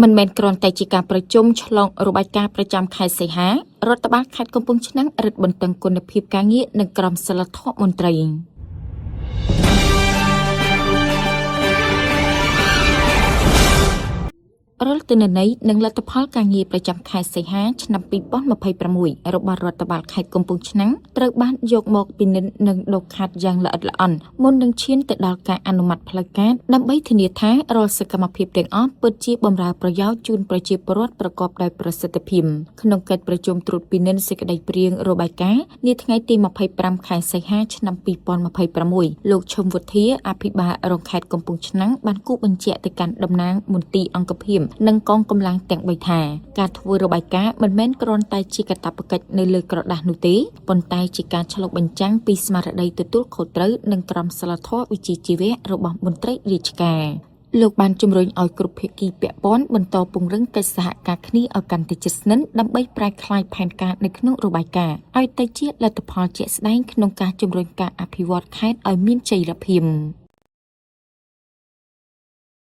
មិនមែនគ្រាន់តែជាការប្រជុំឆ្លងរបាយការណ៍ប្រចាំខែសីហារដ្ឋបាលខេត្តកំពង់ឆ្នាំងរឹតបន្តឹងគុណភាពការងារនិងក្រមសីលធម៌មន្ត្រីរដ្ឋទិន្នន័យនិងលទ្ធផលការងារប្រចាំខែសីហាឆ្នាំ2026របស់រដ្ឋបាលខេត្តកំពង់ឆ្នាំងត្រូវបានយកមកពិនិត្យនិងដកខាត់យ៉ាងល្អិតល្អន់មុននឹងឈានទៅដល់ការអនុម័តផ្លូវការដើម្បីធានាថារាល់សកម្មភាពទាំងអស់ពិតជាបម្រើប្រយោជន៍ជូនប្រជាពលរដ្ឋប្រកបដោយប្រសិទ្ធភាពក្នុងកិច្ចប្រជុំត្រួតពិនិត្យសេចក្តីព្រាងរបាយការណ៍នាថ្ងៃទី25ខែសីហាឆ្នាំ2026លោកឈឹមវុធាអភិបាលរងខេត្តកំពង់ឆ្នាំងបានគូបញ្ជាក់ទៅកាន់តំណាងមន្ទីរអង្គភាពនិងកងកម្លាំងទាំង3ថាការធ្វើរបាយការណ៍មិនមែនគ្រាន់តែជាកាតព្វកិច្ចនៅលើក្រដាសនោះទេប៉ុន្តែជាការឆ្លុះបញ្ចាំងពីស្មារតីទទួលខុសត្រូវនិងក្រមសីលធម៌វិជ្ជាជីវៈរបស់មន្ត្រីរាជការលោកបានជំរុញឲ្យគ្រប់ភាគីពាក់ព័ន្ធបន្តពង្រឹងកិច្ចសហការគ្នាឲ្យកាន់តែជិតស្និទ្ធដើម្បីប្រែក្លាយផែនការនៅក្នុងរបាយការណ៍ឲ្យទៅជាលទ្ធផលជាក់ស្ដែងក្នុងការជំរុញការអភិវឌ្ឍខេត្តឲ្យមានចីរភាព